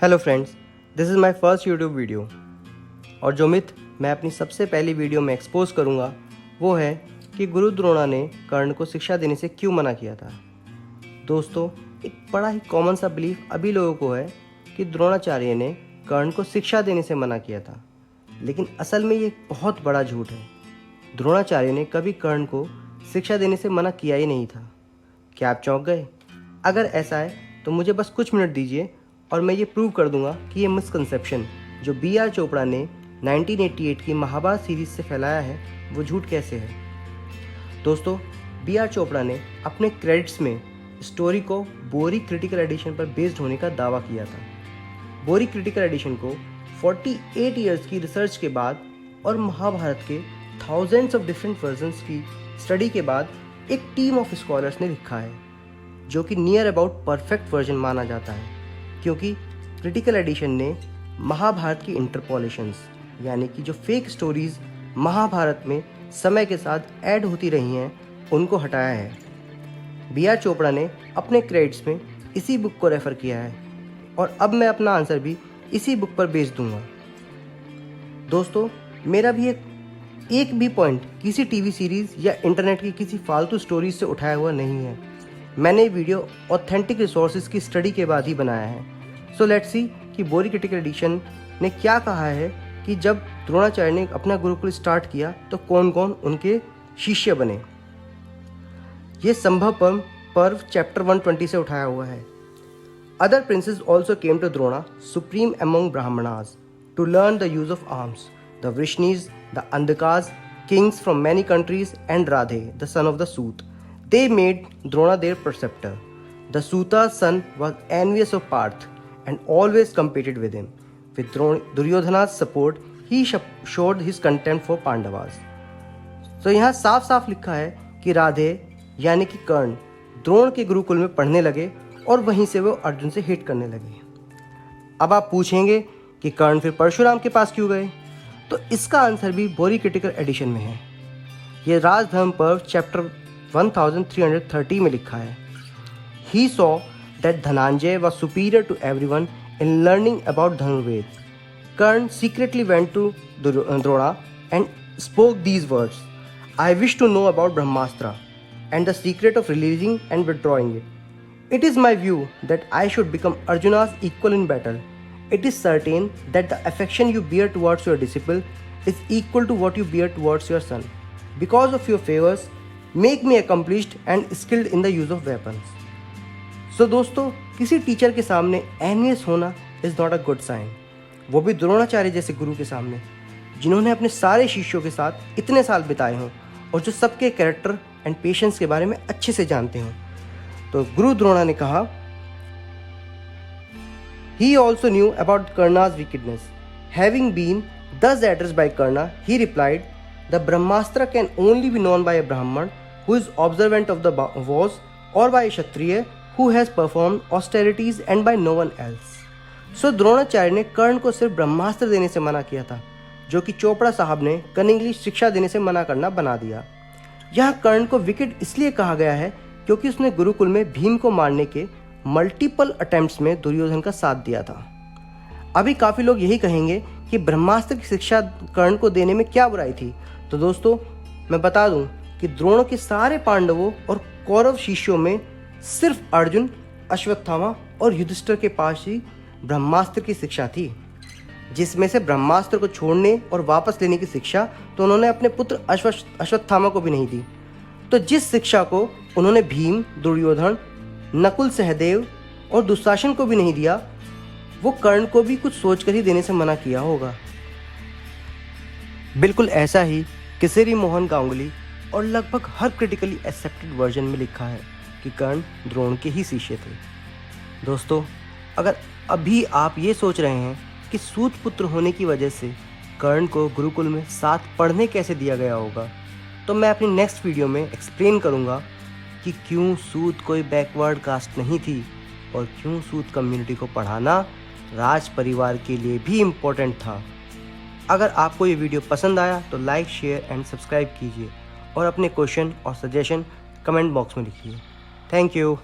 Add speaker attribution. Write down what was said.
Speaker 1: Hello friends, this is my first YouTube video और जो myth मैं अपनी सबसे पहली वीडियो में एक्सपोज करूंगा वो है कि गुरु द्रोणा ने कर्ण को शिक्षा देने से क्यों मना किया था। दोस्तों, एक बड़ा ही कॉमन सा बिलीफ अभी लोगों को है कि द्रोणाचार्य ने कर्ण को शिक्षा देने से मना किया था, लेकिन असल में ये एक बहुत बड़ा झूठ है। द्रोणाचार्य ने कभी कर्ण को शिक्षा देने से मना किया ही नहीं था। क्या आप चौंक गए? अगर ऐसा है तो मुझे बस कुछ मिनट दीजिए और मैं ये प्रूव कर दूंगा कि ये मिसकंसेप्शन जो बी.आर. चोपड़ा ने 1988 की महाभारत सीरीज से फैलाया है वो झूठ कैसे है। दोस्तों, बी.आर. चोपड़ा ने अपने क्रेडिट्स में स्टोरी को बोरी क्रिटिकल एडिशन पर बेस्ड होने का दावा किया था। बोरी क्रिटिकल एडिशन को 48 ईयर्स की रिसर्च के बाद और महाभारत के थाउजेंड्स ऑफ डिफरेंट वर्जन्स की स्टडी के बाद एक टीम ऑफ स्कॉलर्स ने लिखा है, जो कि नियर अबाउट परफेक्ट वर्जन माना जाता है, क्योंकि क्रिटिकल एडिशन ने महाभारत की इंटरपोलेशंस यानी कि जो फेक स्टोरीज महाभारत में समय के साथ ऐड होती रही हैं उनको हटाया है। बी.आर. चोपड़ा ने अपने क्रेडिट्स में इसी बुक को रेफ़र किया है और अब मैं अपना आंसर भी इसी बुक पर बेच दूंगा। दोस्तों, मेरा भी एक भी पॉइंट किसी टीवी सीरीज़ या इंटरनेट की किसी फालतू स्टोरीज से उठाया हुआ नहीं है। मैंने वीडियो ऑथेंटिक रिसोर्सेज की स्टडी के बाद ही बनाया है। सो लेट्स सी कि बोरी क्रिटिकल एडिशन ने क्या कहा है कि जब द्रोणाचार्य ने अपना गुरुकुल स्टार्ट किया तो कौन कौन उनके शिष्य बने। ये संभव पर्व चैप्टर 120 से उठाया हुआ है। Other princes also came to Drona supreme among Brahmanas to learn the use of arms, the Vrishnis, the Andhakas, kings from many countries and Radhe the son of the suta. They made Drona their preceptor. The Suta's son was envious of Parth and always competed with him. With Duryodhana's support, he showed his contempt for Pandavas. तो यहाँ साफ साफ लिखा है कि राधे यानी कि कर्ण द्रोण के गुरुकुल में पढ़ने लगे और वहीं से वो अर्जुन से हिट करने लगे। अब आप पूछेंगे कि कर्ण फिर परशुराम के पास क्यों गए? तो इसका आंसर भी बोरी क्रिटिकल एडिशन में है। ये राजधर्म पर्व चैप्टर 1330 में लिखा है। He saw that Dhananjay was superior to everyone in learning about Dhanurved. Karn secretly went to Drona and spoke these words: I wish to know about Brahmastra and the secret of releasing and withdrawing it. It is my view that I should become Arjuna's equal in battle. It is certain that the affection you bear towards your disciple is equal to what you bear towards your son. Because of your favors, make me accomplished and skilled in the use of weapons. So दोस्तों, किसी teacher के सामने एनियस होना is not a good sign, वो भी द्रोणाचार्य जैसे गुरु के सामने, जिन्होंने अपने सारे शिष्यों के साथ इतने साल बिताए हों और जो सबके कैरेक्टर एंड पेशेंस के बारे में अच्छे से जानते हों. तो गुरु द्रोणा ने कहा, he also knew about Karna's wickedness. Having been thus addressed by Karna, he replied, the Brahmastra can only be known by a Brahman who is observant of the vows, or by a Kshatriya who has performed austerities, and by no one else. So Dronacharya ने कर्ण को सिर्फ ब्रह्मास्त्र देने से मना किया था, जो कि चोपड़ा साहब ने कनिंगली शिक्षा देने से मना करना बना दिया. यहाँ कर्ण को विकेट इसलिए कहा गया है क्योंकि उसने गुरुकुल में भीम को मारने के मल्टीपल अटेम्प्ट्स में दुर्योधन का साथ दिया था. अभी काफ़ी लोग यही कहेंगे कि ब्रह्मास्त्र की शिक्षा कर्ण को देने में क्या बुराई थी. तो दोस्तों, मैं बता दूं कि द्रोण के सारे पांडवों और कौरव शिष्यों में सिर्फ अर्जुन, अश्वत्थामा और युधिष्ठिर के पास ही ब्रह्मास्त्र की शिक्षा थी, जिसमें से ब्रह्मास्त्र को छोड़ने और वापस लेने की शिक्षा तो उन्होंने अपने पुत्र अश्वत्थामा को भी नहीं दी. तो जिस शिक्षा को उन्होंने भीम, दुर्योधन, नकुल, सहदेव और दुशासन को भी नहीं दिया, वो कर्ण को भी कुछ सोचकर ही देने से मना किया होगा. बिल्कुल ऐसा ही केसरी मोहन गांगुली और लगभग हर क्रिटिकली एक्सेप्टेड वर्जन में लिखा है कि कर्ण द्रोण के ही शिष्य थे. दोस्तों, अगर अभी आप ये सोच रहे हैं कि सूत पुत्र होने की वजह से कर्ण को गुरुकुल में साथ पढ़ने कैसे दिया गया होगा, तो मैं अपनी नेक्स्ट वीडियो में एक्सप्लेन करूँगा कि क्यों सूत कोई बैकवर्ड कास्ट नहीं थी और क्यों सूत कम्युनिटी को पढ़ाना राज परिवार के लिए भी इम्पोर्टेंट था. अगर आपको ये वीडियो पसंद आया तो लाइक, शेयर एंड सब्सक्राइब कीजिए और अपने क्वेश्चन और सजेशन कमेंट बॉक्स में लिखिए. Thank you.